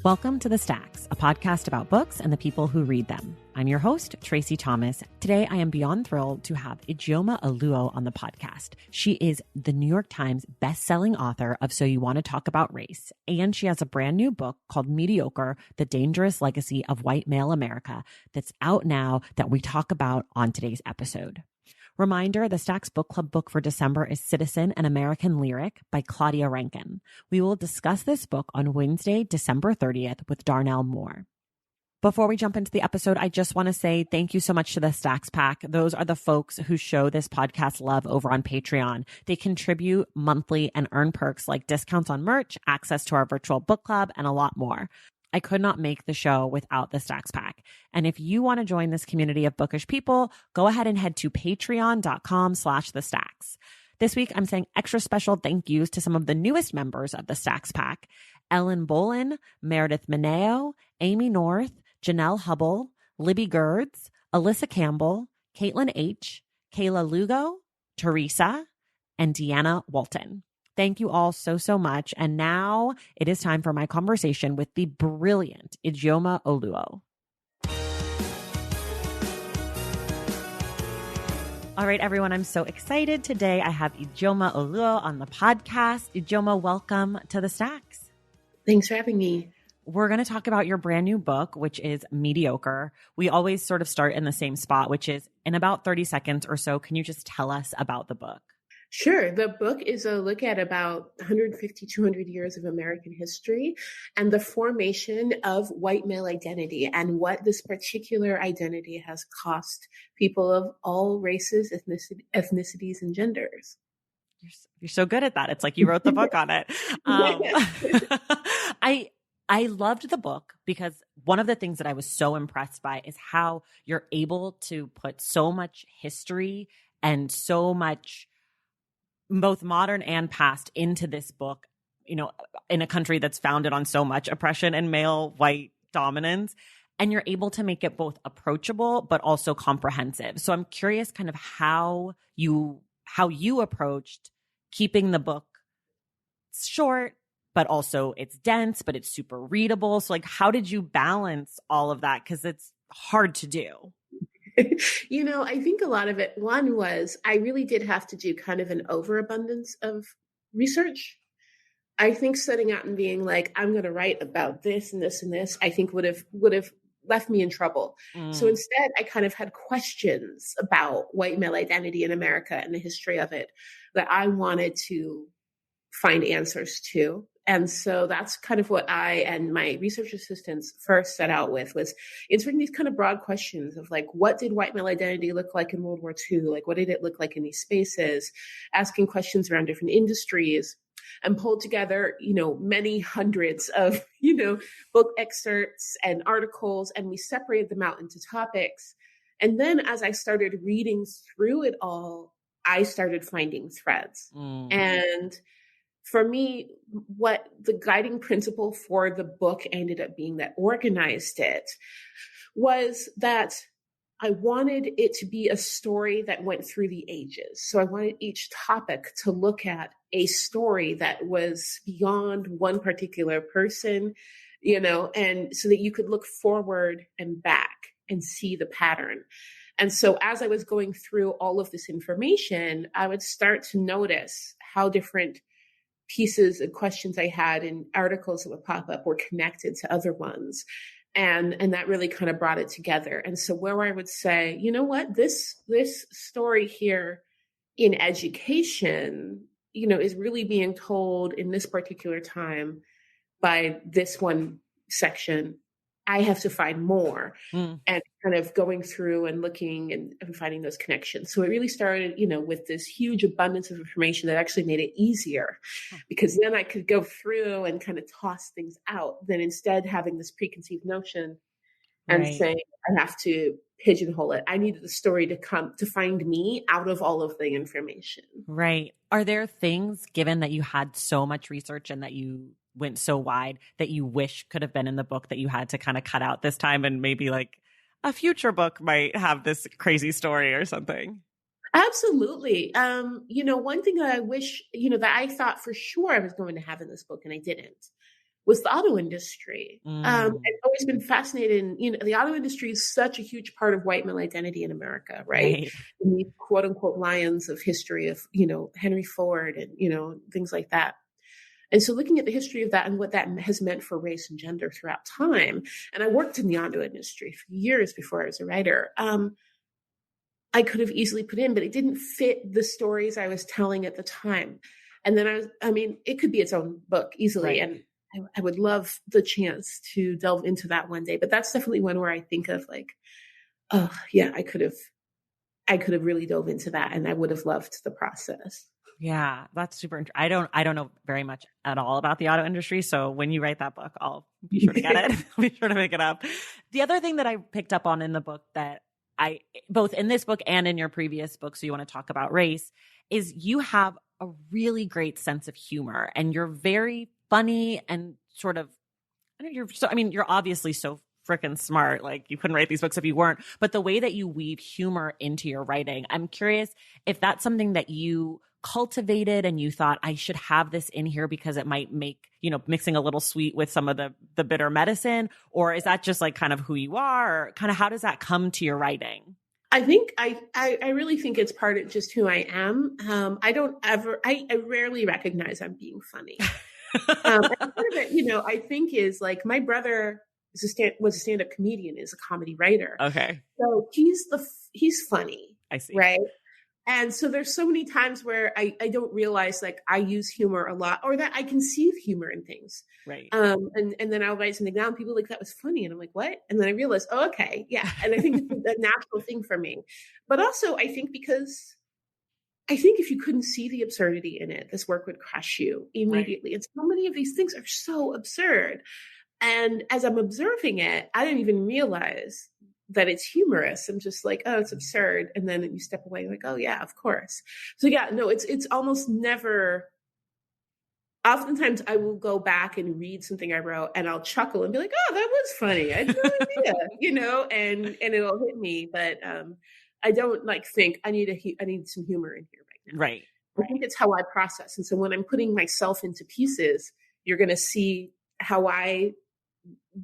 Welcome to The Stacks, a podcast about books and the people who read them. I'm your host, Tracy Thomas. Today, I am beyond thrilled to have Ijeoma Oluo on the podcast. She is the New York Times best-selling author of So You Want to Talk About Race, and she has a brand new book called Mediocre, The Dangerous Legacy of White Male America that's out now that we talk about on today's episode. Reminder, the Stacks Book Club book for December is Citizen, an American Lyric by Claudia Rankine. We will discuss this book on Wednesday, December 30th with Darnell Moore. Before we jump into the episode, I just want to say thank you so much to the Stacks Pack. Those are the folks who show this podcast love over on Patreon. They contribute monthly and earn perks like discounts on merch, access to our virtual book club, and a lot more. I could not make the show without the Stacks Pack. And if you want to join this community of bookish people, go ahead and head to patreon.com/thestacks. This week, I'm saying extra special thank yous to some of the newest members of the Stacks Pack: Ellen Bolin, Meredith Mineo, Amy North, Janelle Hubble, Libby Gerds, Alyssa Campbell, Caitlin H., Kayla Lugo, Teresa, and Deanna Walton. Thank you all so much. And now it is time for my conversation with the brilliant Ijeoma Oluo. All right, everyone, I'm so excited. Today I have Ijeoma Oluo on the podcast. Ijeoma, welcome to the Stacks. Thanks for having me. We're going to talk about your brand new book, which is Mediocre. We always sort of start in the same spot, which is in about 30 seconds or so. Can you just tell us about the book? Sure. The book is a look at about 150, 200 years of American history and the formation of white male identity and what this particular identity has cost people of all races, ethnicities, and genders. You're so good at that. It's like you wrote the book on it. I loved the book because one of the things that I was so impressed by is how you're able to put so much history and so much both modern and past into this book, you know, in a country that's founded on so much oppression and male white dominance. And you're able to make it both approachable, but also comprehensive. So I'm curious kind of how you approached keeping the book short, but also it's dense, but it's super readable. So like, how did you balance all of that? Because it's hard to do. You know, I think a lot of it, one was I really did have to do kind of an overabundance of research. I think setting out and being like, I'm going to write about this and this and this, I think would have left me in trouble. So instead, I kind of had questions about white male identity in America and the history of it that I wanted to find answers to. And so that's kind of what I and my research assistants first set out with, was answering these kind of broad questions of like, what did white male identity look like in World War II? Like, what did it look like in these spaces? Asking questions around different industries, and pulled together, you know, many hundreds of, you know, book excerpts and articles, and we separated them out into topics. And then as I started reading through it all, I started finding threads. And for me, what the guiding principle for the book ended up being that organized it was that I wanted it to be a story that went through the ages. So I wanted each topic to look at a story that was beyond one particular person, you know, and so that you could look forward and back and see the pattern. And so as I was going through all of this information, I would start to notice how different pieces and questions I had in articles that would pop up were connected to other ones. And that really kind of brought it together. And so where I would say, you know what, this story here in education, you know, is really being told in this particular time by this one section. I have to find more and kind of going through and looking and finding those connections. So it really started, you know, with this huge abundance of information that actually made it easier, because then I could go through and kind of toss things out than instead having this preconceived notion and saying, I have to pigeonhole it. I needed the story to come to find me out of all of the information. Right. Are there things, given that you had so much research and that you went so wide, that you wish could have been in the book that you had to kind of cut out this time, and maybe like a future book might have this crazy story or something? Absolutely. You know, one thing that I wish, you know, that I thought for sure I was going to have in this book and I didn't, was the auto industry. I've Mm, always been fascinated in, the auto industry is such a huge part of white male identity in America, right? right. And the quote unquote lions of history of, Henry Ford and, things like that. And so looking at the history of that and what that has meant for race and gender throughout time, and I worked in the auto industry for years before I was a writer, I could have easily put in, but it didn't fit the stories I was telling at the time. And then it could be its own book easily. Right. And I would love the chance to delve into that one day. But that's definitely one where I think of like, oh yeah, I could have really dove into that, and I would have loved the process. Yeah, that's super interesting. I don't know very much at all about the auto industry. So when you write that book, I'll be sure to get it. Be sure to pick it up. The other thing that I picked up on in the book that both in this book and in your previous book, so you want to talk about race, is you have a really great sense of humor, and you're very funny and sort of, you're obviously so freaking smart. Like you couldn't write these books if you weren't, but the way that you weave humor into your writing, I'm curious if that's something that you cultivated and you thought I should have this in here because it might make, mixing a little sweet with some of the bitter medicine, or is that just like kind of who you are, or kind of how does that come to your writing? I think I really think it's part of just who I am. I rarely recognize I'm being funny. And part of it, I think is like my brother was a stand-up comedian, is a comedy writer. Okay. So he's funny. I see. Right. And so there's so many times where I don't realize like I use humor a lot, or that I conceive humor in things. Right. And then I'll write something down. People are like, that was funny. And I'm like, what? And then I realize, oh, okay. Yeah. And I think it's a natural thing for me. But also I think if you couldn't see the absurdity in it, this work would crush you immediately. Right. And so many of these things are so absurd. And as I'm observing it, I didn't even realize that it's humorous. I'm just like, oh, it's absurd. And then you step away like, oh yeah, of course. So yeah, no, it's almost never, oftentimes I will go back and read something I wrote and I'll chuckle and be like, oh, that was funny. I had no idea, and it'll hit me. But I don't like think I need some humor in here right now. Right. I think it's how I process. And so when I'm putting myself into pieces, you're going to see how I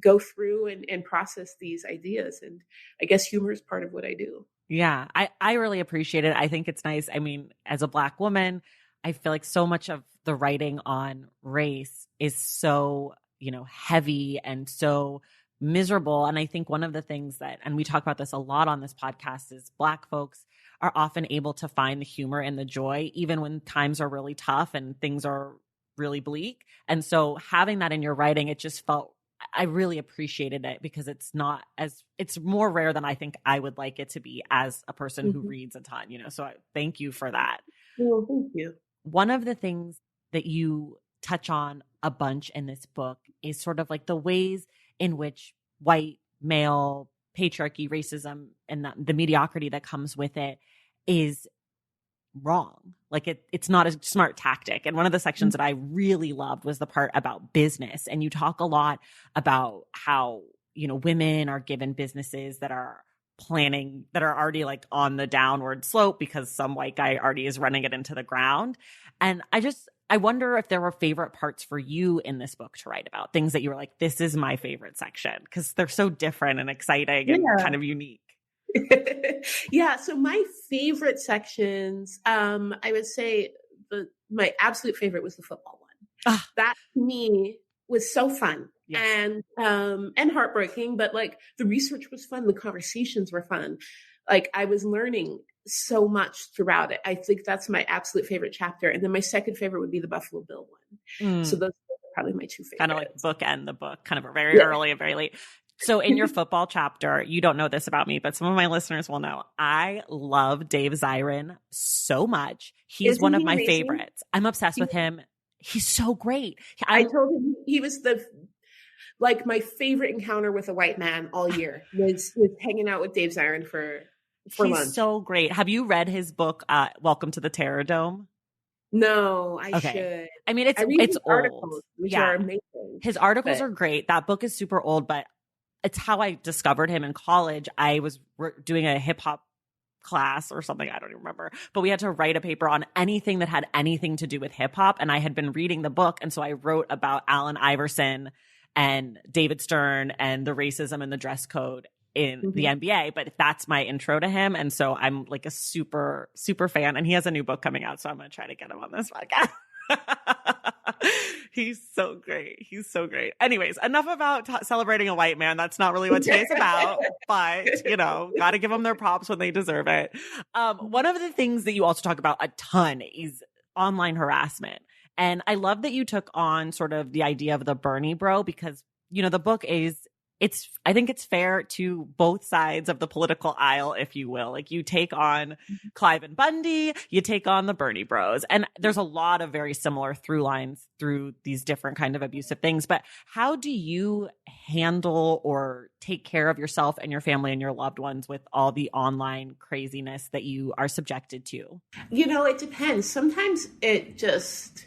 go through and process these ideas. And I guess humor is part of what I do. Yeah, I really appreciate it. I think it's nice. I mean, as a Black woman, I feel like so much of the writing on race is so, heavy and so miserable. And I think one of the things and we talk about this a lot on this podcast, is Black folks are often able to find the humor and the joy, even when times are really tough and things are really bleak. And so having that in your writing, it just I really appreciated it, because it's more rare than I think I would like it to be as a person who reads a ton, so thank you for that. Well, thank you. One of the things that you touch on a bunch in this book is sort of like the ways in which white male patriarchy, racism, and the mediocrity that comes with it is wrong. Like it's not a smart tactic. And one of the sections that I really loved was the part about business. And you talk a lot about how, women are given businesses that are already like on the downward slope because some white guy already is running it into the ground. And I wonder if there were favorite parts for you in this book to write about, things that you were like, this is my favorite section, because they're so different and exciting and kind of unique. Yeah. So my favorite sections, I would say my absolute favorite was the football one. That to me was so fun. Yes. And heartbreaking, but like the research was fun. The conversations were fun. Like I was learning so much throughout it. I think that's my absolute favorite chapter. And then my second favorite would be the Buffalo Bill one. So those are probably my two favorites. Kind of like bookend the book, kind of very early and very late. So in your football chapter, you don't know this about me, but some of my listeners will know, I love Dave Zirin so much. He's one of my favorites. I'm obsessed with him. He's so great. I told him he was my favorite encounter with a white man all year was hanging out with Dave Zirin for lunch. He's so great. Have you read his book, Welcome to the Terror Dome? No, I should. I mean, it's old. Articles, which are amazing. His articles are great. That book is super old, but it's how I discovered him in college. I was doing a hip hop class or something. I don't even remember, but we had to write a paper on anything that had anything to do with hip hop. And I had been reading the book. And so I wrote about Allen Iverson and David Stern and the racism and the dress code in the NBA, but that's my intro to him. And so I'm like a super, super fan. And he has a new book coming out. So I'm going to try to get him on this podcast. He's so great. He's so great. Anyways, enough about celebrating a white man. That's not really what today's about, but got to give them their props when they deserve it. One of the things that you also talk about a ton is online harassment. And I love that you took on sort of the idea of the Bernie bro, because, the book I think it's fair to both sides of the political aisle, if you will. Like you take on Clive and Bundy, you take on the Bernie bros. And there's a lot of very similar through lines through these different kind of abusive things. But how do you handle or take care of yourself and your family and your loved ones with all the online craziness that you are subjected to? It depends. Sometimes it just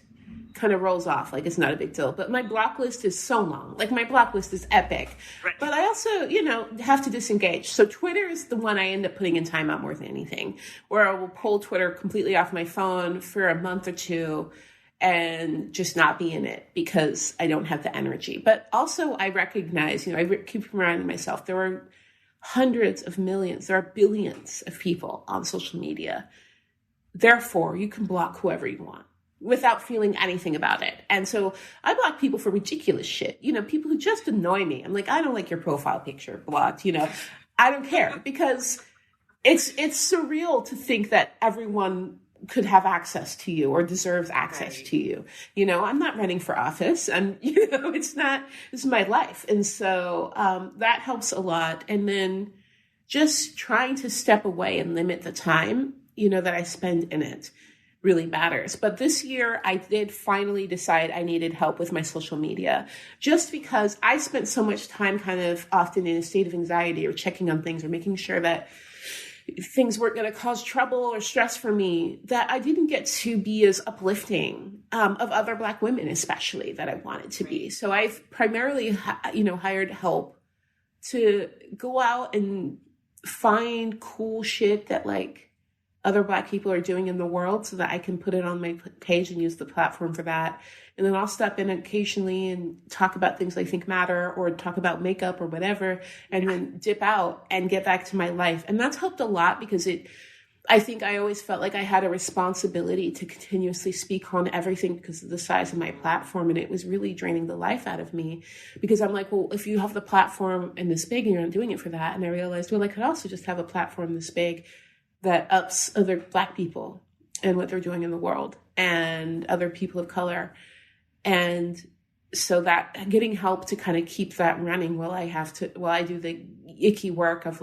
kind of rolls off like it's not a big deal, but my block list is so long. Like my block list is epic, right. But I also, have to disengage. So Twitter is the one I end up putting in timeout more than anything, where I will pull Twitter completely off my phone for a month or two and just not be in it because I don't have the energy. But also I recognize, I keep reminding myself there are hundreds of millions, there are billions of people on social media. Therefore, you can block whoever you want without feeling anything about it. And so I block people for ridiculous shit. People who just annoy me. I'm like, I don't like your profile picture, blocked. I don't care because it's surreal to think that everyone could have access to you or deserves access to you. I'm not running for office and, this is my life. And so that helps a lot. And then just trying to step away and limit the time, that I spend in it really matters. But this year I did finally decide I needed help with my social media just because I spent so much time kind of often in a state of anxiety or checking on things or making sure that things weren't going to cause trouble or stress for me that I didn't get to be as uplifting of other Black women, especially that I wanted to be. So I've primarily, hired help to go out and find cool shit that other Black people are doing in the world so that I can put it on my page and use the platform for that. And then I'll step in occasionally and talk about things I think matter or talk about makeup or whatever, and then dip out and get back to my life. And that's helped a lot because I think I always felt like I had a responsibility to continuously speak on everything because of the size of my platform. And it was really draining the life out of me because I'm like, well, if you have the platform and this big and you're not doing it for that. And I realized, well, I could also just have a platform this big that ups other Black people and what they're doing in the world and other people of color. And so that getting help to kind of keep that running while I do the icky work of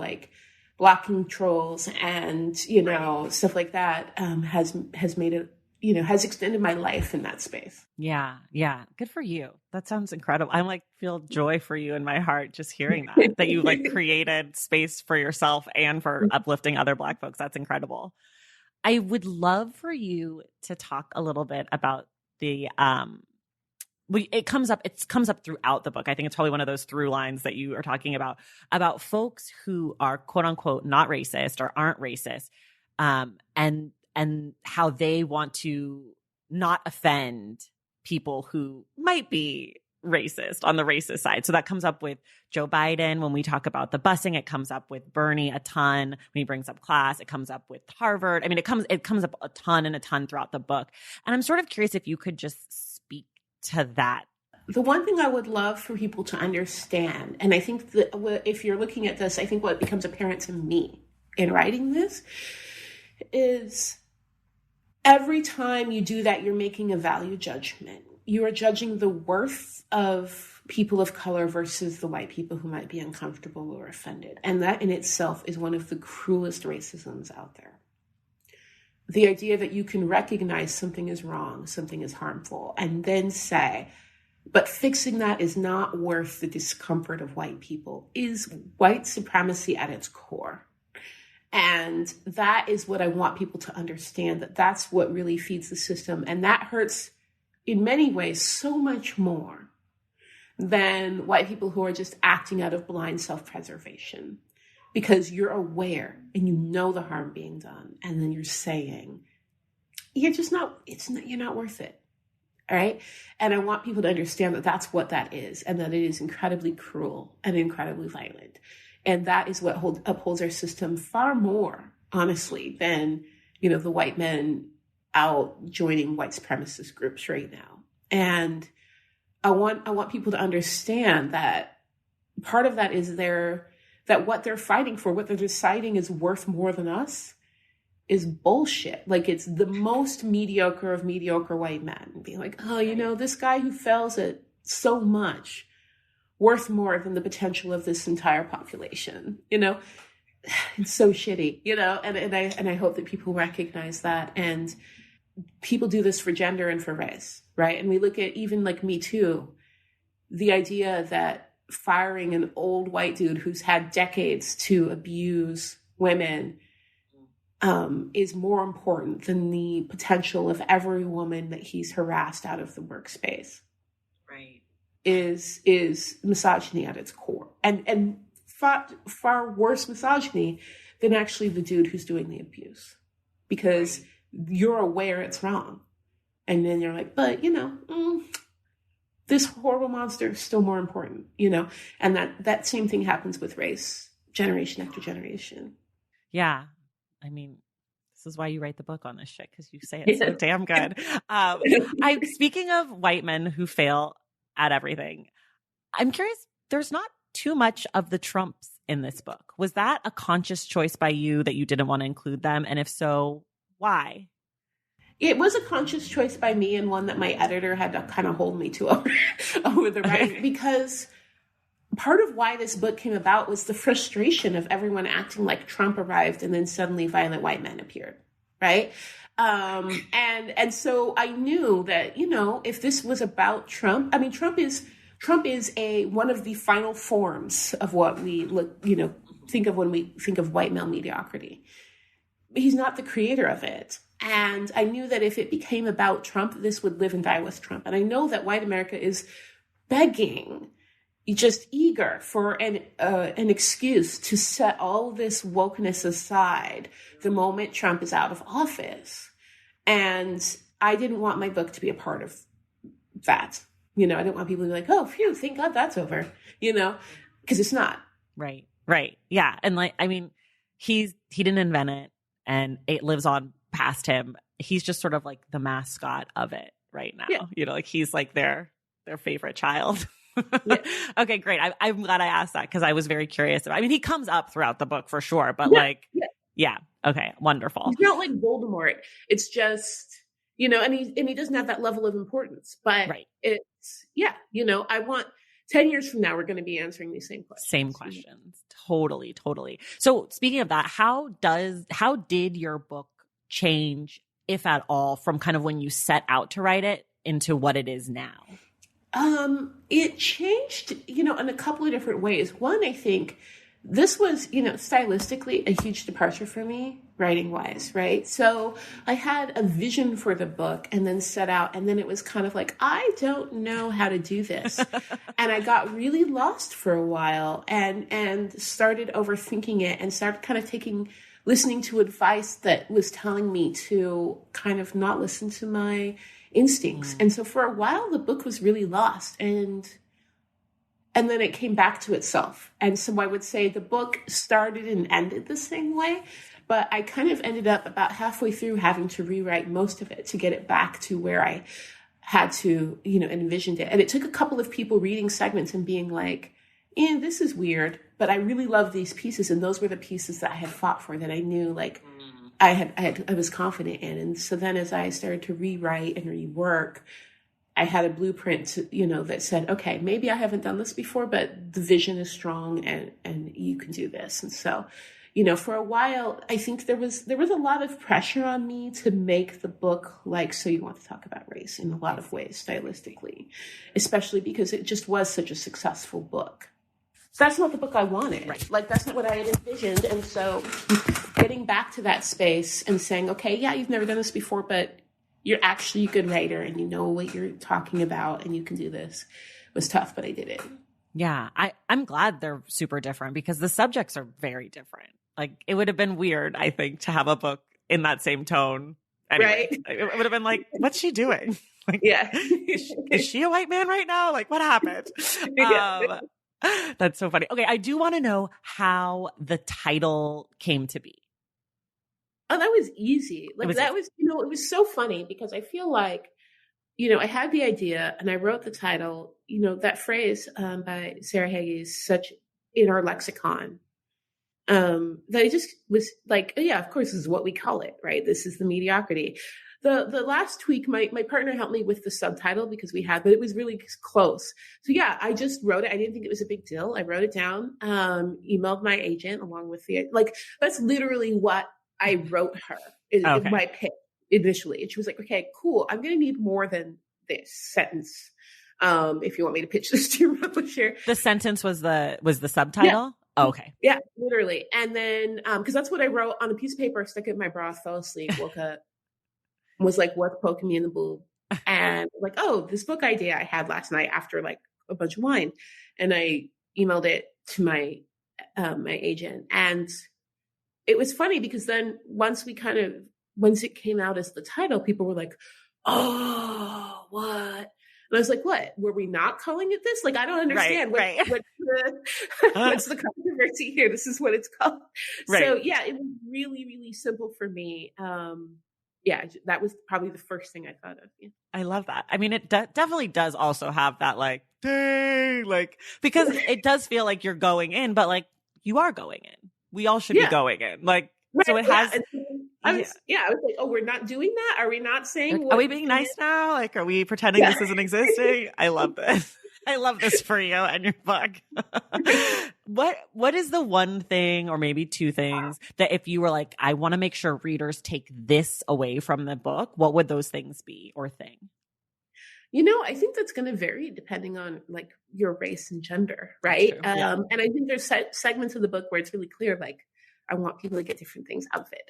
blocking trolls and, stuff like that, has made it, has extended my life in that space. Yeah. Yeah. Good for you. That sounds incredible. I feel joy for you in my heart just hearing that you created space for yourself and for uplifting other Black folks. That's incredible. I would love for you to talk a little bit about the, it comes up throughout the book. I think it's probably one of those through lines that you are talking about folks who are quote unquote not racist or aren't racist, and how they want to not offend people who might be racist on the racist side. So that comes up with Joe Biden when we talk about the busing. It comes up with Bernie a ton when he brings up class. It comes up with Harvard. I mean, it comes up a ton throughout the book. And I'm sort of curious if you could just speak to that. The one thing I would love for people to understand, and I think that if you're looking at this, I think what becomes apparent to me in writing this is every time you do that, you're making a value judgment. You are judging the worth of people of color versus the white people who might be uncomfortable or offended. And that in itself is one of the cruelest racisms out there. The idea that you can recognize something is wrong, something is harmful, and then say, but fixing that is not worth the discomfort of white people, is white supremacy at its core. And that is what I want people to understand, that that's what really feeds the system. And that hurts in many ways so much more than white people who are just acting out of blind self-preservation. because you're aware and you know the harm being done. And then you're saying, you're not worth it. All right. And I want people to understand that that's what that is, and that it is incredibly cruel and incredibly violent. And that is what upholds our system far more, honestly, than, the white men out joining white supremacist groups right now. And I want people to understand that part of that is that what they're fighting for, what they're deciding is worth more than us, is bullshit. Like, it's the most mediocre of mediocre white men being like, oh, this guy who fails at so much, worth more than the potential of this entire population. It's so shitty, and I hope that people recognize that. And people do this for gender and for race, right? And we look at even like Me Too, the idea that firing an old white dude who's had decades to abuse women is more important than the potential of every woman that he's harassed out of the workspace. Right. Is misogyny at its core. And far worse misogyny than actually the dude who's doing the abuse. Because you're aware it's wrong. And then you're like, but, this horrible monster is still more important, And that same thing happens with race, generation after generation. Yeah. I mean, this is why you write the book on this shit, because you say it so damn good. Speaking of white men who fail at everything, I'm curious, there's not too much of the Trumps in this book. Was that a conscious choice by you that you didn't want to include them? And if so, why? It was a conscious choice by me, and one that my editor had to kind of hold me to over the writing, because part of why this book came about was the frustration of everyone acting like Trump arrived and then suddenly violent white men appeared, right? And so I knew that, if this was about Trump, I mean, Trump is one of the final forms of what we think of when we think of white male mediocrity. He's not the creator of it. And I knew that if it became about Trump, this would live and die with Trump. And I know that white America is begging, just eager for an excuse to set all this wokeness aside the moment Trump is out of office. And I didn't want my book to be a part of that. I didn't want people to be like, oh, phew, thank God that's over, because it's not. Right. Yeah. And he didn't invent it, and it lives on past him. He's just sort of like the mascot of it right now. Yeah. He's like their favorite child. Yeah. Okay, great. I'm glad I asked that, because I was very curious. He comes up throughout the book for sure, but yeah. Okay, wonderful. He's not like Voldemort. It's just, and he doesn't have that level of importance, but it's, I want 10 years from now, we're going to be answering these same questions. Same questions. Totally. So speaking of that, how did your book change, if at all, from kind of when you set out to write it into what it is now? It changed, in a couple of different ways. One, I think this was, stylistically a huge departure for me, writing wise, right? So I had a vision for the book and then set out, and then it was kind of like, I don't know how to do this. And I got really lost for a while and started overthinking it, and started kind of listening to advice that was telling me to kind of not listen to my instincts. And so for a while, the book was really lost, and then it came back to itself. And so I would say the book started and ended the same way, but I kind of ended up about halfway through having to rewrite most of it to get it back to where I had to, envisioned it. And it took a couple of people reading segments and being like, this is weird, but I really love these pieces. And those were the pieces that I had fought for, that I knew I was confident in. And so then as I started to rewrite and rework, I had a blueprint, that said, okay, maybe I haven't done this before, but the vision is strong and you can do this. And so, for a while, I think there was a lot of pressure on me to make the book like So You Want to Talk About Race in a lot of ways, stylistically, especially because it just was such a successful book. So that's not the book I wanted. Right. That's not what I had envisioned. And so getting back to that space and saying, okay, yeah, you've never done this before, but you're actually a good writer and you know what you're talking about and you can do this, was tough, but I did it. Yeah. I'm glad they're super different because the subjects are very different. Like it would have been weird, I think, to have a book in that same tone. Anyway, Right? it would have been like, what's she doing? Like, Yeah. is she a white man right now? Like, what happened? Yeah. That's so funny. Okay, I do want to know how the title came to be. Oh, that was easy. Like that Easy. was, it was so funny because I feel like, I had the idea and I wrote the title. That phrase by Sarah Hagi is such in our lexicon that I just was like, oh, yeah, of course, this is what we call it, right? This is the mediocrity. The last tweak, my partner helped me with the subtitle because but it was really close. So yeah, I just wrote it. I didn't think it was a big deal. I wrote it down, emailed my agent along with that's literally what I wrote her in my pitch initially. And she was like, okay, cool. I'm going to need more than this sentence. If you want me to pitch this to your publisher. The sentence was the subtitle? Yeah. Oh, okay. Yeah, literally. And then, cause that's what I wrote on a piece of paper, stuck it in my bra, fell asleep, woke up, was like, what's poking me in the boob? And like, oh, this book idea I had last night after like a bunch of wine. And I emailed it to my agent. And it was funny because then once it came out as the title, people were like, oh, what? And I was like, what? Were we not calling it this? Like, I don't understand. What's the controversy here? This is what it's called. Right. So yeah, it was really, really simple for me. Yeah, that was probably the first thing I thought of. Yeah. I love that. I mean, it definitely does also have that like, dang, like, because it does feel like you're going in, but like you are going in. We all should be going in. Like, right, so it has. I was like, oh, we're not doing that? Are we not saying? Like, are we being nice now? Like, are we pretending this isn't existing? I love this. I love this for you and your book. What is the one thing or maybe two things that if you were like, I want to make sure readers take this away from the book, what would those things be or thing? I think that's going to vary depending on like your race and gender, right? And I think there's segments of the book where it's really clear, like, I want people to get different things out of it.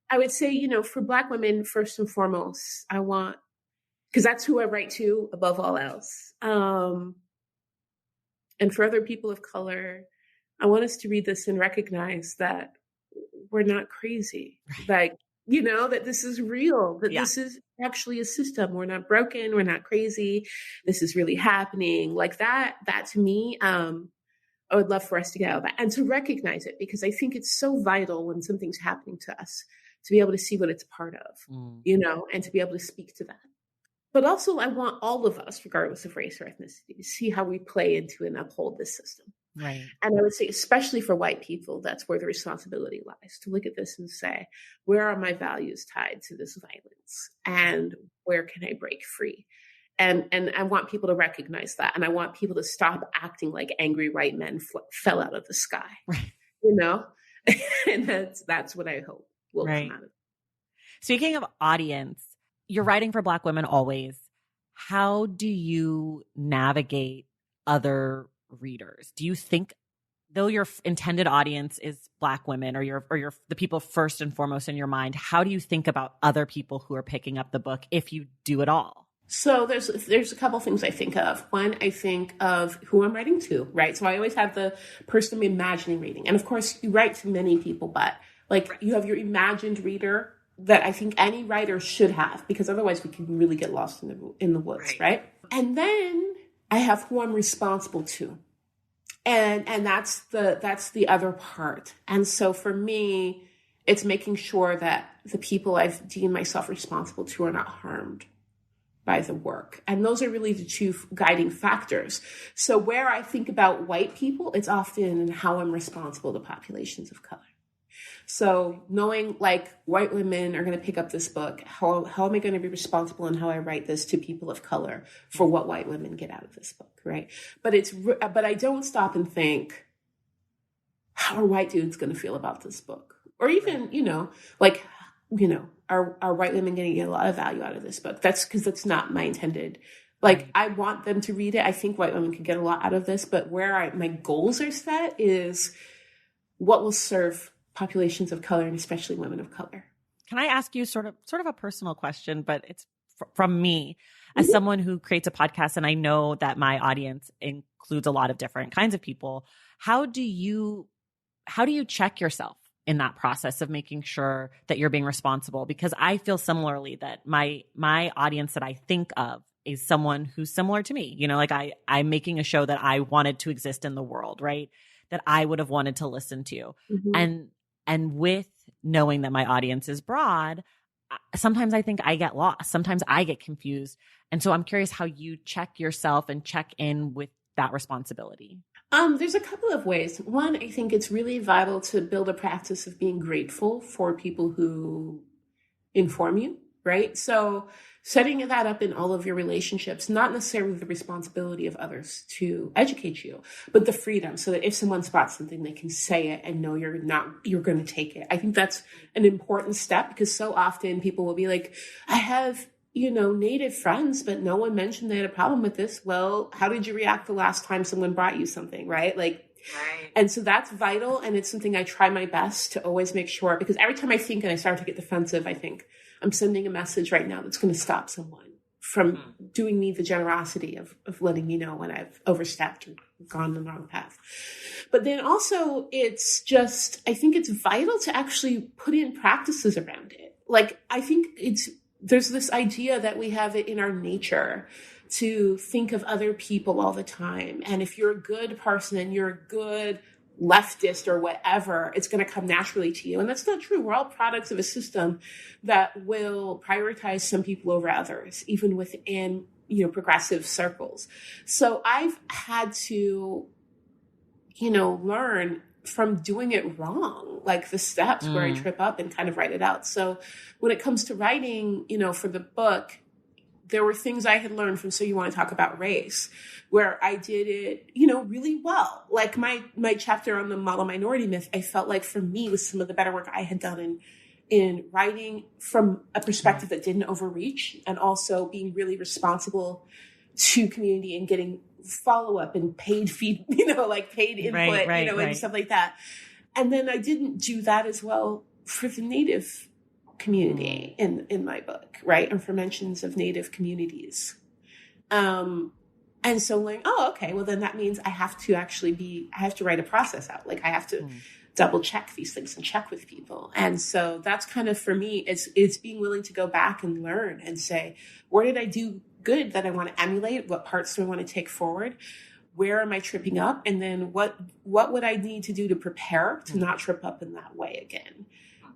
I would say, for Black women, first and foremost, because that's who I write to above all else. And for other people of color, I want us to read this and recognize that we're not crazy. Like, that this is real, that this is actually a system. We're not broken. We're not crazy. This is really happening. Like that to me, I would love for us to get out of that and to recognize it, because I think it's so vital when something's happening to us to be able to see what it's part of, and to be able to speak to that. But also I want all of us, regardless of race or ethnicity, to see how we play into and uphold this system. Right. And I would say, especially for white people, that's where the responsibility lies, to look at this and say, where are my values tied to this violence? And where can I break free? And I want people to recognize that. And I want people to stop acting like angry white men fell out of the sky, and that's what I hope will come out of it. Speaking of audience, you're writing for Black women always. How do you navigate other readers? Do you think, though your intended audience is Black women or you're the people first and foremost in your mind, how do you think about other people who are picking up the book, if you do at all? So there's a couple things I think of. One, I think of who I'm writing to, right? So I always have the person I'm imagining reading. And of course, you write to many people, but you have your imagined reader that I think any writer should have, because otherwise we can really get lost in the woods, right? And then I have who I'm responsible to. And that's the other part. And so for me, it's making sure that the people I've deemed myself responsible to are not harmed by the work. And those are really the two guiding factors. So where I think about white people, it's often how I'm responsible to populations of color. So knowing like white women are going to pick up this book, how am I going to be responsible in how I write this to people of color for what white women get out of this book, right? But I don't stop and think, how are white dudes going to feel about this book? Or even, are white women going to get a lot of value out of this book? That's because that's not my intended. I want them to read it. I think white women can get a lot out of this, but where my goals are set is what will serve populations of color and especially women of color. Can I ask you sort of a personal question, but it's from me as someone who creates a podcast, and I know that my audience includes a lot of different kinds of people. How do you check yourself in that process of making sure that you're being responsible? Because I feel similarly that my audience that I think of is someone who's similar to me. You know, like I'm making a show that I wanted to exist in the world, right? That I would have wanted to listen to. And with knowing that my audience is broad, sometimes I think I get lost. Sometimes I get confused. And so I'm curious how you check yourself and check in with that responsibility. There's a couple of ways. One, I think it's really vital to build a practice of being grateful for people who inform you, right? So setting that up in all of your relationships, not necessarily the responsibility of others to educate you, but the freedom so that if someone spots something, they can say it and know you're going to take it. I think that's an important step, because so often people will be like, I have, native friends, but no one mentioned they had a problem with this. Well, how did you react the last time someone brought you something, right? Right. And so that's vital. And it's something I try my best to always make sure, because every time I think and I start to get defensive, I think I'm sending a message right now that's going to stop someone from doing me the generosity of letting me know when I've overstepped or gone the wrong path. But then also it's just, I think it's vital to actually put in practices around it. Like, I think there's this idea that we have it in our nature to think of other people all the time. And if you're a good person and you're a good leftist or whatever, it's going to come naturally to you. And that's not true. We're all products of a system that will prioritize some people over others, even within, progressive circles. So I've had to, learn from doing it wrong, like the steps where I trip up and kind of write it out. So when it comes to writing, for the book, there were things I had learned from So You Want to Talk About Race, where I did it, really well. Like my chapter on the model minority myth, I felt like for me was some of the better work I had done in writing from a perspective that didn't overreach, and also being really responsible to community and getting follow-up and paid paid input, and stuff like that. And then I didn't do that as well for the Native community in my book, right? And for mentions of Native communities. And so like, okay, well then that means I have to write a process out. Like I have to double check these things and check with people. And so that's kind of, for me, it's being willing to go back and learn and say, where did I do good that I want to emulate? What parts do I want to take forward? Where am I tripping up? And then what would I need to do to prepare to not trip up in that way again?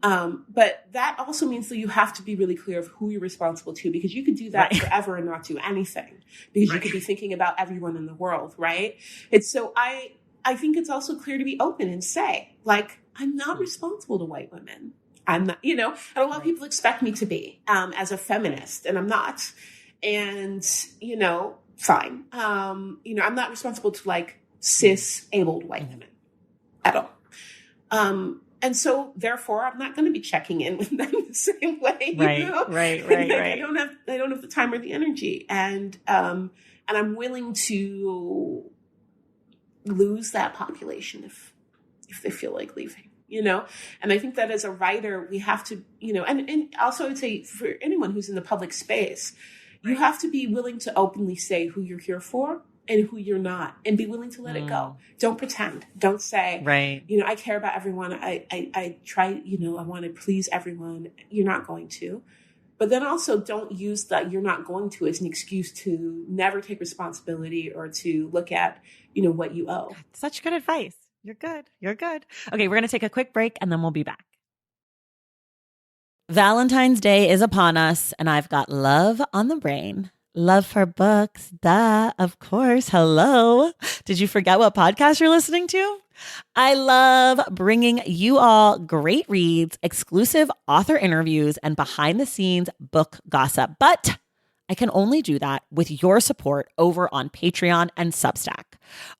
But that also means that you have to be really clear of who you're responsible to, because you could do that forever and not do anything, because you could be thinking about everyone in the world, right? It's so I think it's also clear to be open and say, like, I'm not responsible to white women. I'm not, and a lot of people expect me to be, as a feminist, and I'm not. And, fine. I'm not responsible to like cis-abled white women at all. And so therefore I'm not going to be checking in with them the same way. Right. I don't have the time or the energy. And I'm willing to lose that population if they feel like leaving, and I think that as a writer, we have to, and also I would say for anyone who's in the public space, you have to be willing to openly say who you're here for and who you're not, and be willing to let it go. Don't pretend. Don't say, I care about everyone. I try, I want to please everyone. You're not going to. But then also don't use that you're not going to as an excuse to never take responsibility or to look at, what you owe. Such good advice. You're good. Okay, we're going to take a quick break and then we'll be back. Valentine's Day is upon us, and I've got love on the brain. Love for books. Duh, of course. Hello. Did you forget what podcast you're listening to? I love bringing you all great reads, exclusive author interviews, and behind the scenes book gossip. But I can only do that with your support over on Patreon and Substack.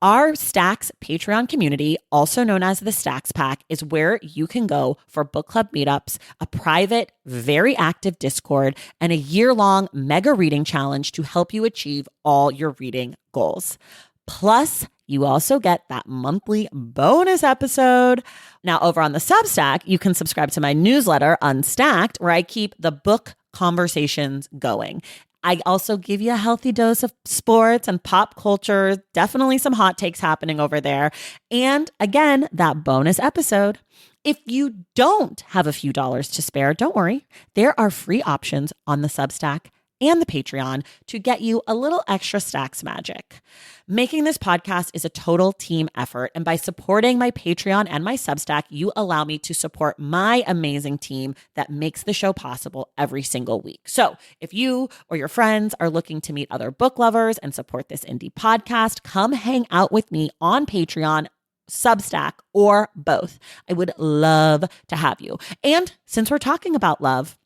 Our Stacks Patreon community, also known as the Stacks Pack, is where you can go for book club meetups, a private, very active Discord, and a year-long mega reading challenge to help you achieve all your reading goals. Plus, you also get that monthly bonus episode. Now, over on the Substack, you can subscribe to my newsletter, Unstacked, where I keep the book conversations going. I also give you a healthy dose of sports and pop culture, definitely some hot takes happening over there. And again, that bonus episode. If you don't have a few dollars to spare, don't worry. There are free options on the Substack and the Patreon to get you a little extra Stacks magic. Making this podcast is a total team effort, and by supporting my Patreon and my Substack, you allow me to support my amazing team that makes the show possible every single week. So if you or your friends are looking to meet other book lovers and support this indie podcast, come hang out with me on Patreon, Substack, or both. I would love to have you. And since we're talking about love,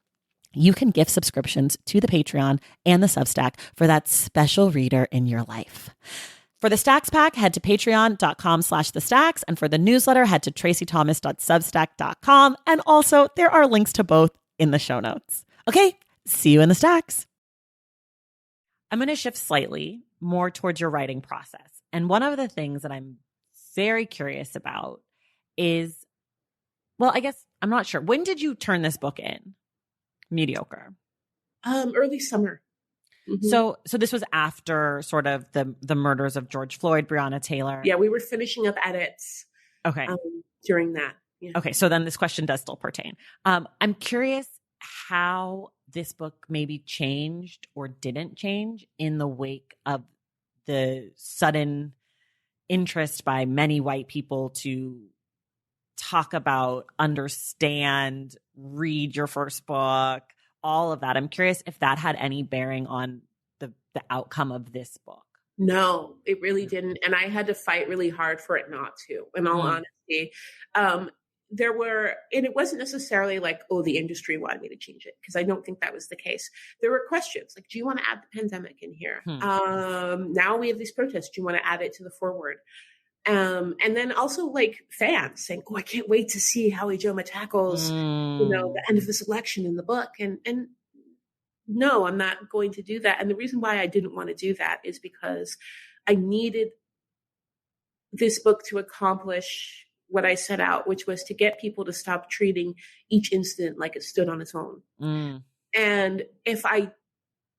you can gift subscriptions to the Patreon and the Substack for that special reader in your life. For the Stacks Pack, head to patreon.com/thestacks. And for the newsletter, head to tracythomas.substack.com. And also, there are links to both in the show notes. Okay, see you in the Stacks. I'm going to shift slightly more towards your writing process. And one of the things that I'm very curious about is, well, I guess I'm not sure. When did you turn this book in? Mediocre. Early summer. Mm-hmm. So this was after sort of the murders of George Floyd, Breonna Taylor. Yeah, we were finishing up edits. Okay. During that. Yeah. Okay, so then this question does still pertain. I'm curious how this book maybe changed or didn't change in the wake of the sudden interest by many white people to talk about, understand, read your first book, all of that. I'm curious if that had any bearing on the outcome of this book. No, it really didn't. And I had to fight really hard for it not to, in all honesty. There were, and it wasn't necessarily like, oh, the industry wanted me to change it, because I don't think that was the case. There were questions like, do you want to add the pandemic in here? Now we have these protests. Do you want to add it to the foreword? And then also like fans saying, oh, I can't wait to see how Ijeoma tackles, the end of this election in the book. And no, I'm not going to do that. And the reason why I didn't want to do that is because I needed this book to accomplish what I set out, which was to get people to stop treating each incident like it stood on its own. And if I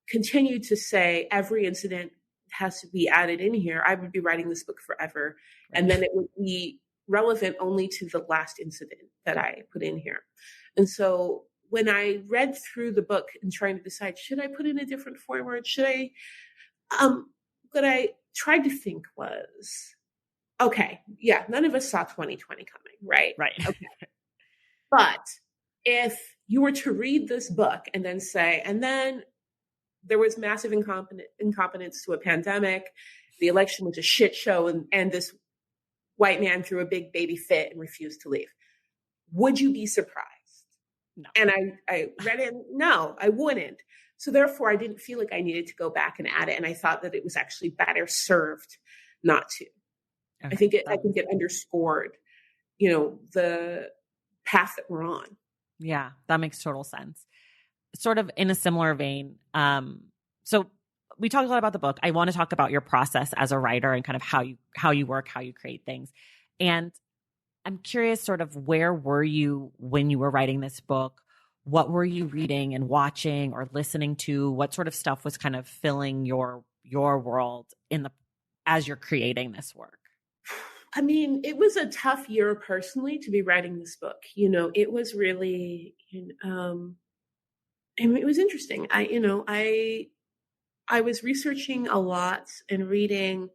continued to say every incident has to be added in here, I would be writing this book forever. Right. And then it would be relevant only to the last incident that I put in here. And so when I read through the book and trying to decide, should I put in a different foreword? Should I, what I tried to think was, okay, yeah, none of us saw 2020 coming, right? Right. Okay. But if you were to read this book and then say, and then there was massive incompetence to a pandemic, the election was a shit show, and this white man threw a big baby fit and refused to leave, would you be surprised? No. And I read it, no, I wouldn't. So therefore, I didn't feel like I needed to go back and add it. And I thought that it was actually better served not to. Okay. I think it underscored, the path that we're on. Yeah, that makes total sense. Sort of in a similar vein. So we talked a lot about the book. I want to talk about your process as a writer and kind of how you work, how you create things. And I'm curious sort of where were you when you were writing this book? What were you reading and watching or listening to? What sort of stuff was kind of filling your world as you're creating this work? I mean, it was a tough year personally to be writing this book. It was really, it was interesting. I was researching a lot and reading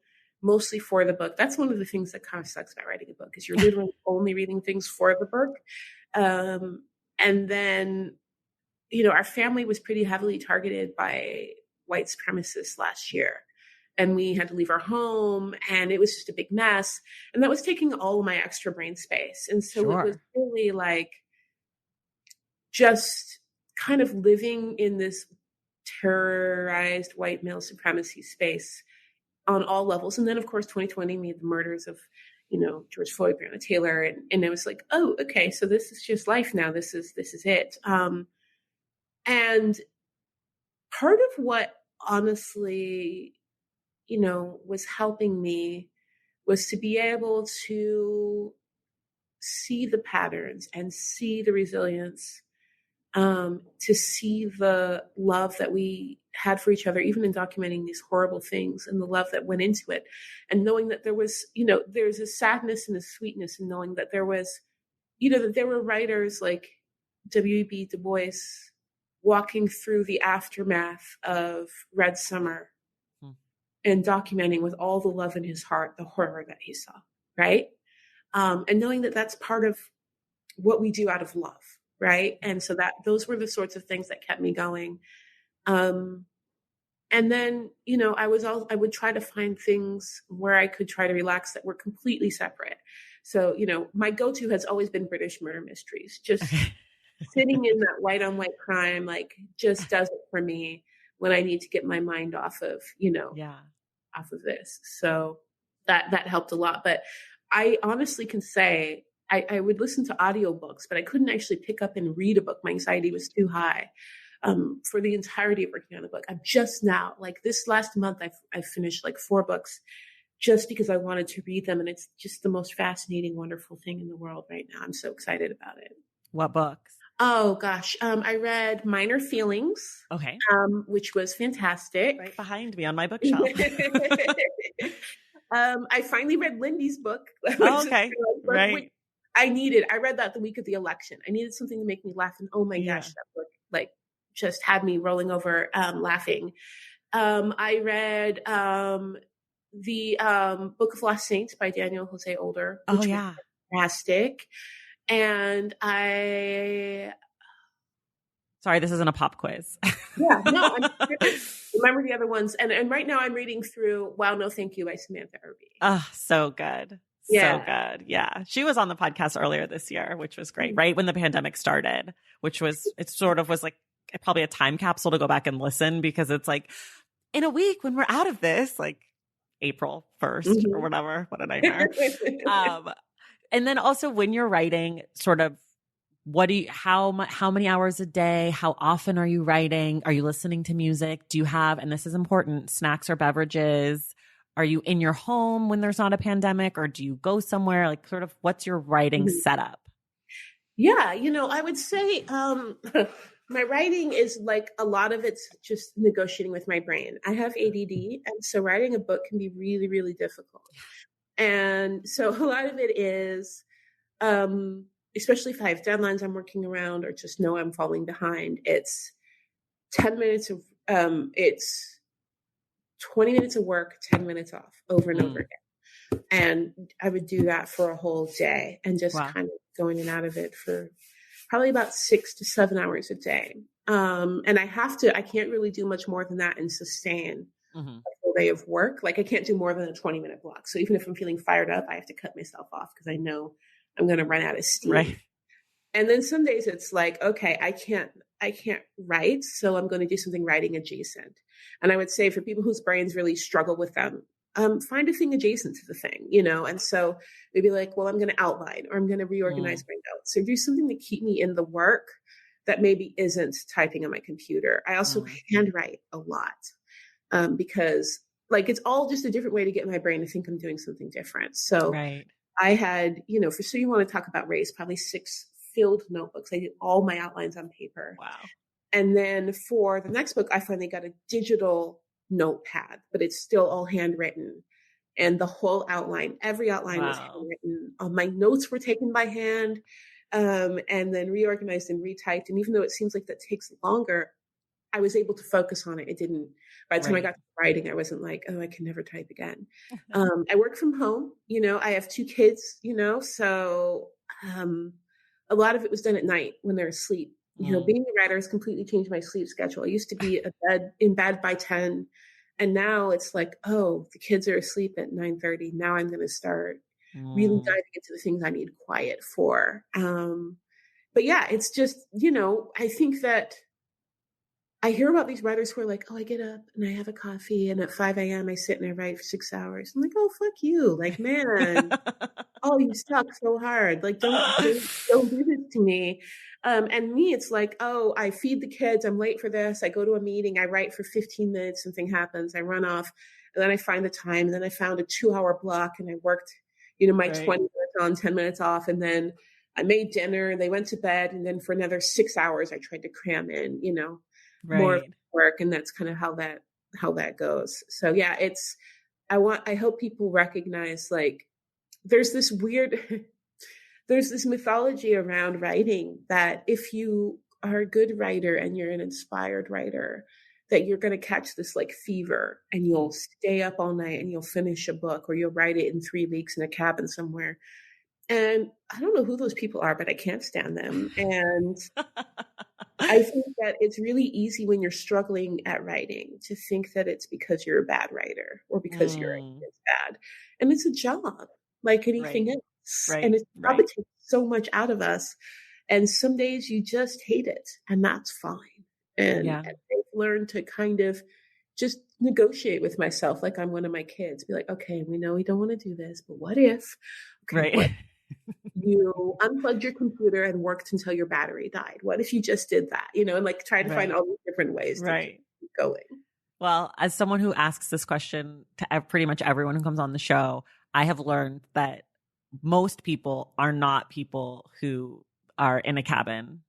mostly for the book. That's one of the things that kind of sucks about writing a book, is you're literally only reading things for the book. And then, our family was pretty heavily targeted by white supremacists last year. And we had to leave our home, and it was just a big mess. And that was taking all of my extra brain space. And so It was really like just kind of living in this terrorized white male supremacy space on all levels. And then, of course, 2020 made the murders of, George Floyd, Breonna Taylor. And it was like, oh, okay, so this is just life now. This is it. And part of what honestly, was helping me was to be able to see the patterns and see the resilience, to see the love that we had for each other, even in documenting these horrible things, and the love that went into it. And knowing that there was, there's a sadness and a sweetness in knowing that there was, that there were writers like W.E.B. Du Bois walking through the aftermath of Red Summer and documenting with all the love in his heart the horror that he saw, right? And knowing that that's part of what we do out of love, right? And so those were the sorts of things that kept me going. And then, I would try to find things where I could try to relax that were completely separate. So, my go-to has always been British murder mysteries. Just sitting in that white on white crime, just does it for me when I need to get my mind off of, off of this. So that helped a lot. But I honestly can say I would listen to audiobooks, but I couldn't actually pick up and read a book. My anxiety was too high for the entirety of working on the book. I'm just now, this last month, I've finished 4 books just because I wanted to read them. And it's just the most fascinating, wonderful thing in the world right now. I'm so excited about it. What books? Oh, gosh. I read Minor Feelings. Okay. Which was fantastic. Right behind me on my bookshelf. I finally read Lindy's book. Oh, okay. Right. I read that the week of the election. I needed something to make me laugh. And oh my gosh, that book just had me rolling over laughing. I read the Book of Lost Saints by Daniel Jose Older. Which was fantastic. And sorry, this isn't a pop quiz. Yeah, no, remember the other ones. And right now I'm reading through Wow, No, Thank You by Samantha Irby. Oh, so good. Yeah. So good. Yeah. She was on the podcast earlier this year, which was great. Right when the pandemic started, it sort of was probably a time capsule to go back and listen, because it's in a week when we're out of this, April 1st or whatever. What a nightmare. And then also when you're writing, sort of, how many hours a day? How often are you writing? Are you listening to music? Do you have, and this is important, snacks or beverages? Are you in your home when there's not a pandemic, or do you go somewhere? Sort of, what's your writing setup? Yeah, I would say my writing is a lot of it's just negotiating with my brain. I have ADD, and so writing a book can be really, really difficult. And so a lot of it is, especially if I have deadlines I'm working around or just know I'm falling behind, it's 10 minutes of, it's 20 minutes of work, 10 minutes off, over and over again. And I would do that for a whole day, and just kind of going in and out of it for probably about 6 to 7 hours a day. And I can't really do much more than that and sustain a full day of work. I can't do more than a 20-minute block. So even if I'm feeling fired up, I have to cut myself off because I know I'm going to run out of steam. Right. And then some days it's okay, I can't write, so I'm going to do something writing adjacent. And I would say for people whose brains really struggle with them, find a thing adjacent to the thing, and so maybe well, I'm going to outline, or I'm going to reorganize my notes, or do something to keep me in the work that maybe isn't typing on my computer. I also handwrite a lot because it's all just a different way to get my brain to think I'm doing something different. So I had, so you want to talk about race, probably 6 filled notebooks. I did all my outlines on paper. Wow. And then for the next book, I finally got a digital notepad, but it's still all handwritten. And the whole outline, every outline was handwritten. My notes were taken by hand, and then reorganized and retyped. And even though it seems like that takes longer, I was able to focus on it. It didn't, by the time I got to writing, I wasn't oh, I can never type again. I work from home, I have 2 kids, so a lot of it was done at night when they're asleep. Being a writer has completely changed my sleep schedule. I used to be in bed by 10, and now it's oh, the kids are asleep at 9:30. Now I'm going to start really diving into the things I need quiet for. But yeah, it's just, I think that I hear about these writers who are oh, I get up and I have a coffee, and at 5 a.m. I sit and I write for 6 hours. I'm oh, fuck you. Man, oh, you suck so hard. Don't do this to me. And me, it's oh, I feed the kids. I'm late for this. I go to a meeting. I write for 15 minutes. Something happens. I run off. And then I find the time, and then I found a 2-hour block, and I worked, my 20 minutes on, 10 minutes off. And then I made dinner, they went to bed. And then for another 6 hours, I tried to cram in, more work. And that's kind of how that goes. So yeah, I hope people recognize, like, there's this mythology around writing that if you are a good writer and you're an inspired writer, that you're going to catch this like fever and you'll stay up all night and you'll finish a book, or you'll write it in 3 weeks in a cabin somewhere. And I don't know who those people are, but I can't stand them. And I think that it's really easy when you're struggling at writing to think that it's because you're a bad writer or because your writing is bad. And it's a job like anything else. And it probably takes so much out of us. And some days you just hate it, and that's fine. And I've learned to kind of just negotiate with myself like I'm one of my kids. Be like, okay, we know we don't want to do this, but what if? Okay, what you unplugged your computer and worked until your battery died? What if you just did that? And like try to find all these different ways to keep going. Well, as someone who asks this question to pretty much everyone who comes on the show, I have learned that most people are not people who are in a cabin.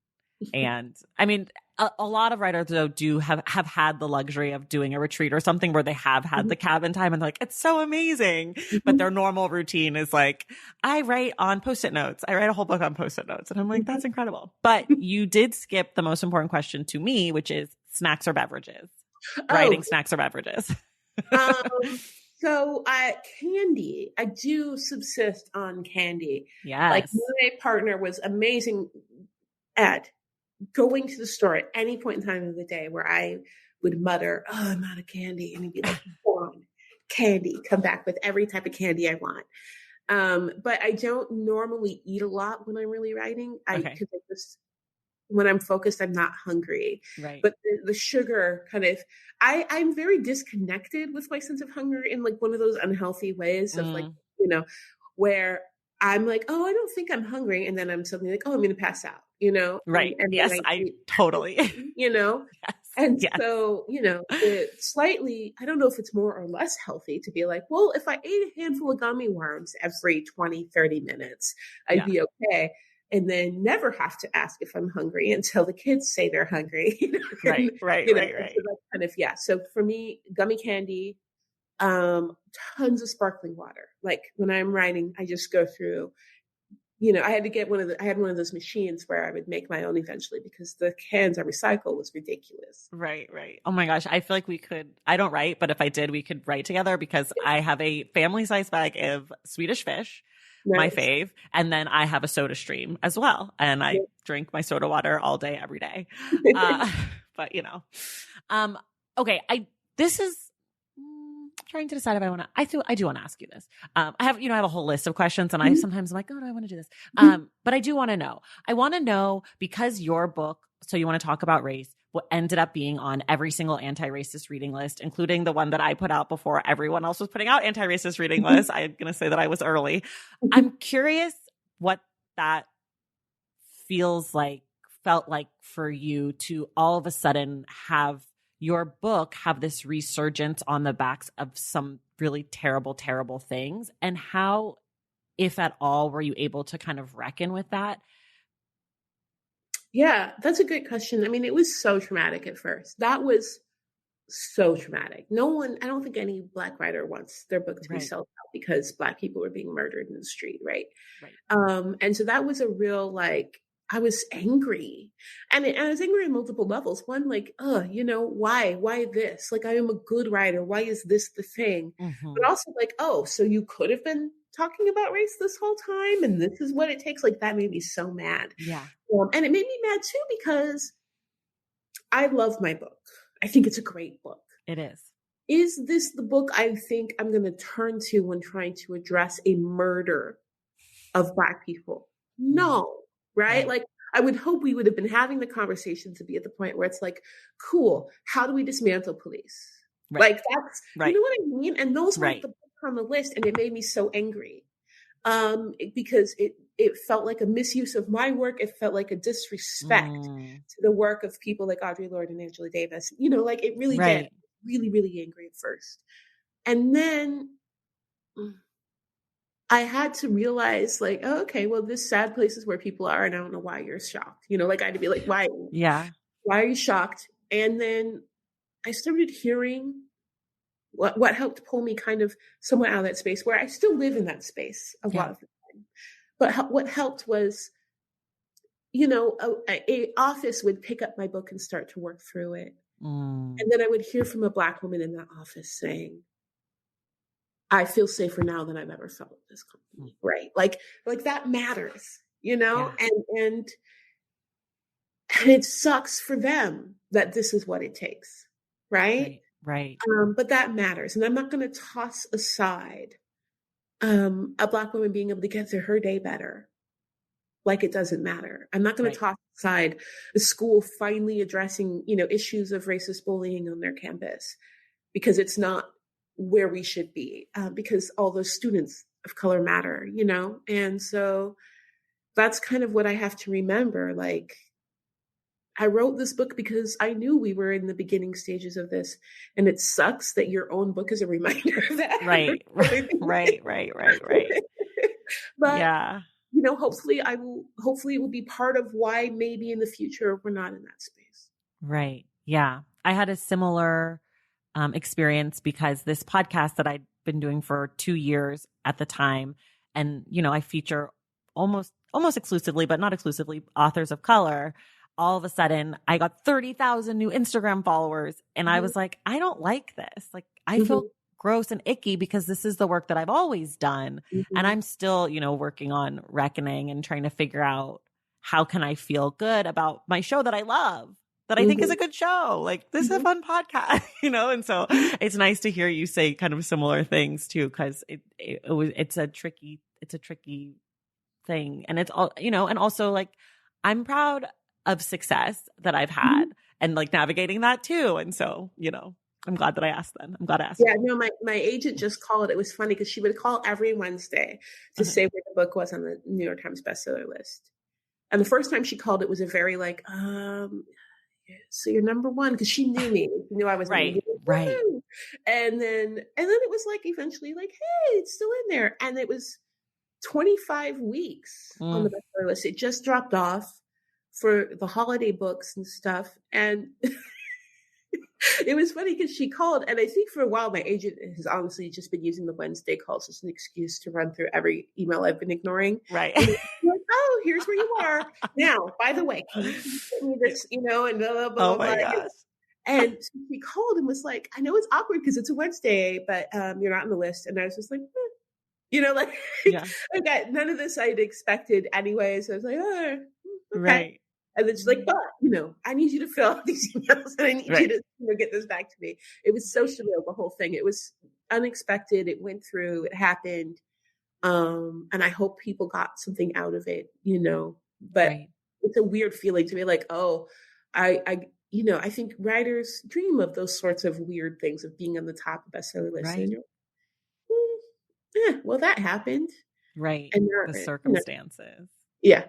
And I mean, a lot of writers though have had the luxury of doing a retreat or something where they have had the cabin time, and they're like, it's so amazing. But their normal routine is like, I write on Post-it notes. I write a whole book on Post-it notes. And I'm like, that's incredible. But you did skip the most important question to me, which is snacks or beverages. Writing snacks or beverages. So candy, I do subsist on candy. Yes. Like my partner was amazing at going to the store at any point in time of the day where I would mutter, oh, I'm out of candy. And he'd be like, go on, candy, come back with every type of candy I want. But I don't normally eat a lot when I'm really writing. Because when I'm focused, I'm not hungry. Right. But the sugar kind of, I'm very disconnected with my sense of hunger in like one of those unhealthy ways of like, where I'm like, oh, I don't think I'm hungry. And then I'm suddenly like, oh, I'm going to pass out, Right. And yes, I totally. Yes. And so, it's slightly, I don't know if it's more or less healthy to be like, well, if I ate a handful of gummy worms every 20, 30 minutes, I'd be okay. And then never have to ask if I'm hungry until the kids say they're hungry. Right. So that's kind of, So for me, gummy candy, tons of sparkling water. Like when I'm writing, I just go through, I had to get I had one of those machines where I would make my own eventually because the cans I recycle was ridiculous. Right. Oh my gosh. I feel like I don't write, but if I did, we could write together because I have a family size bag of Swedish fish. Nice. My fave. And then I have a soda stream as well. And I drink my soda water all day, every day. But okay. This is trying to decide if I want to, I do want to ask you this. I have a whole list of questions and I sometimes I'm like, oh, do I want to do this? But I do want to know. I want to know because your book, so you want to talk about race, what ended up being on every single anti-racist reading list, including the one that I put out before everyone else was putting out anti-racist reading lists. I'm going to say that I was early. I'm curious what that felt like for you to all of a sudden have your book have this resurgence on the backs of some really terrible, terrible things, and how, if at all, were you able to kind of reckon with that? Yeah, that's a good question. I mean, it was so traumatic at first. That was so traumatic. I don't think any Black writer wants their book to be sold out because Black people were being murdered in the street, right? And so that was a real, like, I was angry. And I was angry on multiple levels. One, like, why this? Like, I am a good writer. Why is this the thing? Mm-hmm. But also like, oh, so you could have been talking about race this whole time and this is what it takes. Like, that made me so mad. Yeah. And it made me mad too because I love my book. I think it's a great book. It is. Is this the book I think I'm going to turn to when trying to address a murder of Black people? No. Right? Like, I would hope we would have been having the conversation to be at the point where it's like, cool, how do we dismantle police? Right. Like, that's, you know what I mean? And those were the books on the list, and it made me so angry because it felt like a misuse of my work. It felt like a disrespect to the work of people like Audre Lorde and Angela Davis. Like, it really did. Really, really angry at first. And then I had to realize like, oh, okay, well, this sad place is where people are, and I don't know why you're shocked. Like I had to be like, why are you shocked? And then I started hearing what helped pull me kind of somewhat out of that space, where I still live in that space a lot of the time. But what helped was, a office would pick up my book and start to work through it. And then I would hear from a Black woman in that office saying, I feel safer now than I've ever felt with this company, right? Like that matters, and it sucks for them that this is what it takes, right? Right. But that matters. And I'm not going to toss aside a Black woman being able to get through her day better. Like it doesn't matter. I'm not going to toss aside a school finally addressing, issues of racist bullying on their campus, because it's not where we should be, because all those students of color matter, And so that's kind of what I have to remember. Like, I wrote this book because I knew we were in the beginning stages of this, and it sucks that your own book is a reminder of that. Right. But hopefully it will be part of why maybe in the future we're not in that space. Right. Yeah. I had a similar experience, because this podcast that I'd been doing for 2 years at the time, and, I feature almost exclusively, but not exclusively, authors of color. All of a sudden I got 30,000 new Instagram followers. And I was like, I don't like this. Like, I feel gross and icky, because this is the work that I've always done. And I'm still, working on reckoning and trying to figure out how can I feel good about my show that I love, that I think is a good show. Like, this is a fun podcast, And so it's nice to hear you say kind of similar things too, because it's a tricky thing. And it's all, and also like, I'm proud of success that I've had and like navigating that too. And so, I'm glad that I asked then. I'm glad I asked. Yeah, no, my agent just called. It was funny because she would call every Wednesday to say where the book was on the New York Times bestseller list. And the first time she called, it was a very like, so you're number one, because she knew me. She knew I was right. And then it was like eventually like, hey, it's still in there. And it was 25 weeks on the bestseller list. It just dropped off for the holiday books and stuff. And it was funny because she called, and I think for a while my agent has honestly just been using the Wednesday calls as an excuse to run through every email I've been ignoring. Right. Like, oh, here's where you are. Now, by the way, can you send me this, and blah, blah, blah. Oh my gosh. And so she called and was like, I know it's awkward because it's a Wednesday, but you're not on the list. And I was just like, I got none of this I'd expected anyway. So I was like, oh, okay. Right. And then she's like, but, I need you to fill out these emails, and I need you to get this back to me. It was so surreal, the whole thing. It was unexpected. It went through, it happened. And I hope people got something out of it, but it's a weird feeling to be like, oh, I think writers dream of those sorts of weird things, of being on the top of bestseller list. Right. And you're, well, that happened. Right. And the circumstances. Yeah.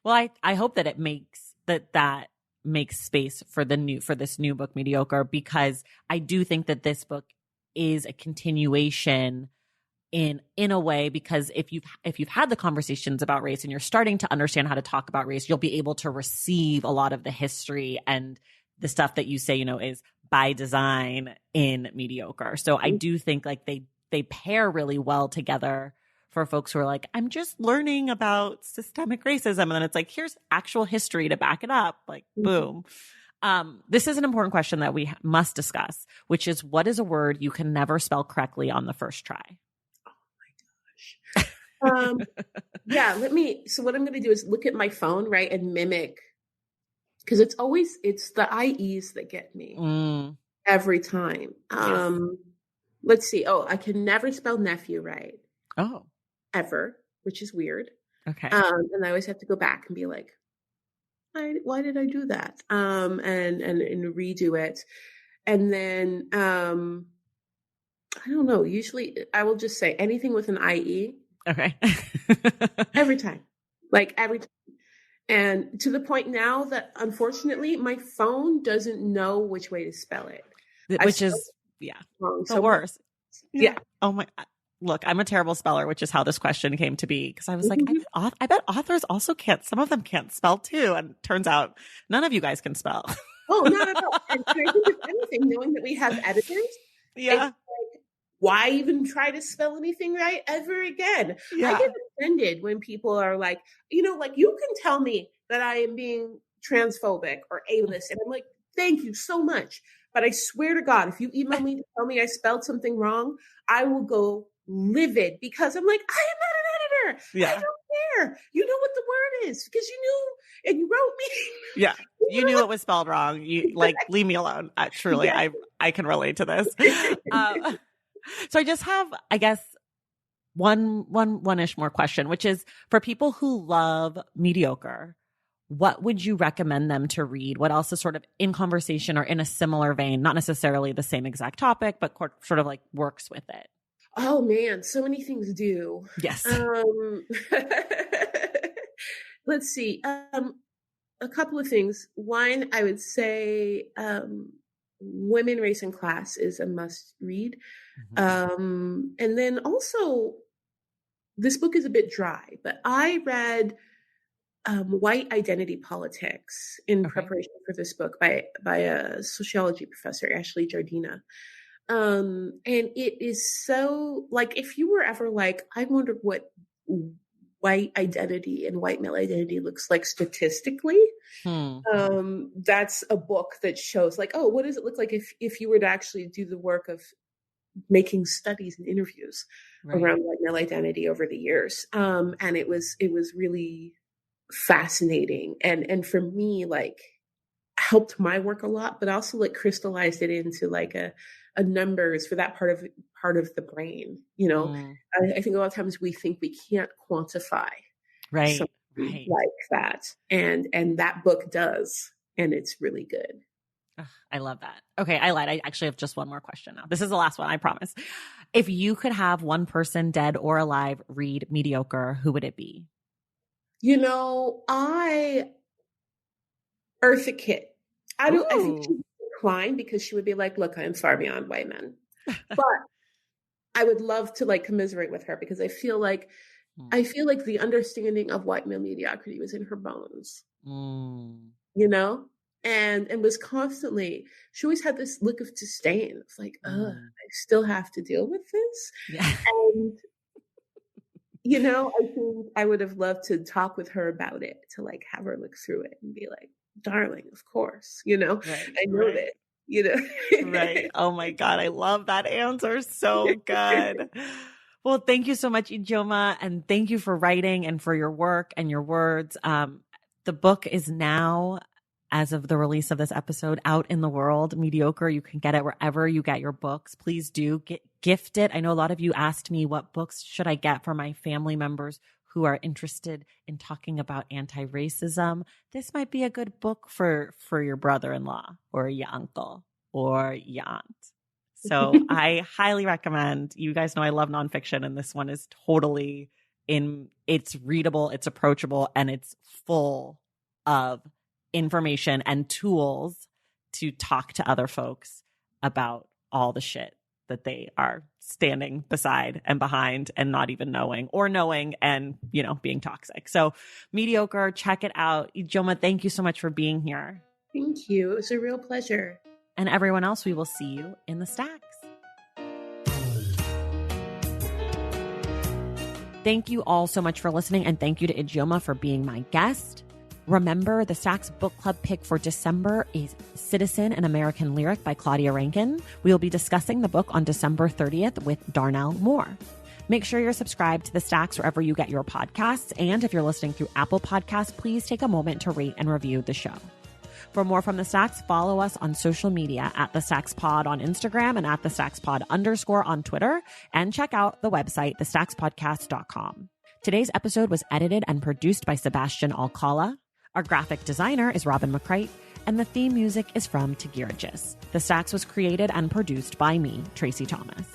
Well, I hope that it makes that makes space for this new book, Mediocre, because I do think that this book is a continuation in a way, because if you've had the conversations about race and you're starting to understand how to talk about race, you'll be able to receive a lot of the history and the stuff that you say, is by design in Mediocre. So I do think like they pair really well together for folks who are like, I'm just learning about systemic racism. And then it's like, here's actual history to back it up. Like, boom. This is an important question that we must discuss, which is, what is a word you can never spell correctly on the first try? Oh my gosh. So what I'm going to do is look at my phone, right, and mimic, because it's the IEs that get me every time. Let's see. Oh, I can never spell nephew right. Oh. Ever, which is weird. Okay. And I always have to go back and be like, why did I do that? And redo it. And then, I don't know, usually I will just say anything with an IE. Okay. Every time. And to the point now that unfortunately my phone doesn't know which way to spell it. Which is, the worst. Yeah. Oh my, look, I'm a terrible speller, which is how this question came to be. Because I was like, I bet authors also can't, some of them can't spell too. And turns out none of you guys can spell. Oh, not at all. And I think if anything, knowing that we have editors, Yeah. it's like, why even try to spell anything right ever again? Yeah. I get offended when people are like, you know, like, you can tell me that I am being transphobic or ableist. And I'm like, thank you so much. But I swear to God, if you email me to tell me I spelled something wrong, I will go livid because I'm like, I am not an editor. Yeah. I don't care. You know what the word is because you knew and you wrote me. Yeah. You knew it was spelled wrong. You like, leave me alone. Truly, yeah. I can relate to this. So I just have, I guess, one-ish more question, which is for people who love mediocre, what would you recommend them to read? What else is sort of in conversation or in a similar vein, not necessarily the same exact topic, but sort of like works with it? Oh man, so many things do. Yes. Let's see. A couple of things. One, I would say Women, Race, and Class is a must read. And then also, this book is a bit dry, but I read White Identity Politics in preparation for this book by a sociology professor, Ashley Jardina. And it is so, like, if you were ever like, I wonder what white identity and white male identity looks like statistically, that's a book that shows like, oh, what does it look like if you were to actually do the work of making studies and interviews around white male identity over the years. And it was really fascinating. And for me, like, helped my work a lot, but also like crystallized it into like a numbers for that part of the brain. You know, I think a lot of times we think we can't quantify something like that. And that book does, and it's really good. I love that. Okay, I lied. I actually have just one more question now. This is the last one, I promise. If you could have one person, dead or alive, read Mediocre, who would it be? You know, Eartha Kitt. I think she would decline because she would be like, look, I'm far beyond white men. But I would love to like commiserate with her because I feel like the understanding of white male mediocrity was in her bones. You know? And was constantly, she always had this look of disdain. It's like, I still have to deal with this. Yeah. And, you know, I think I would have loved to talk with her about it, to like have her look through it and be like, darling, of course, you know, I know that, you know. Right. Oh my God. I love that answer. So good. Well, thank you so much, Ijeoma. And thank you for writing and for your work and your words. The book is now, as of the release of this episode, out in the world. Mediocre. You can get it wherever you get your books. Please do gift it. I know a lot of you asked me, what books should I get for my family members who are interested in talking about anti-racism? This might be a good book for your brother-in-law or your uncle or your aunt. So I highly recommend. You guys know I love nonfiction, and this one is totally it's readable, it's approachable, and it's full of information and tools to talk to other folks about all the shit that they are standing beside and behind and not even knowing, or knowing and, you know, being toxic. So Mediocre, check it out. Ijeoma, thank you so much for being here. Thank you. It was a real pleasure. And everyone else, we will see you in the stacks. Thank you all so much for listening, and thank you to Ijeoma for being my guest. Remember, the Stacks Book Club pick for December is Citizen, an American Lyric by Claudia Rankine. We will be discussing the book on December 30th with Darnell Moore. Make sure you're subscribed to the Stacks wherever you get your podcasts. And if you're listening through Apple Podcasts, please take a moment to rate and review the show. For more from the Stacks, follow us on social media at the Stacks Pod on Instagram and at the Stacks Pod _ on Twitter. And check out the website, thestackspodcast.com. Today's episode was edited and produced by Sebastian Alcala. Our graphic designer is Robin McCrite, and the theme music is from Tagiragis. The Stacks was created and produced by me, Tracy Thomas.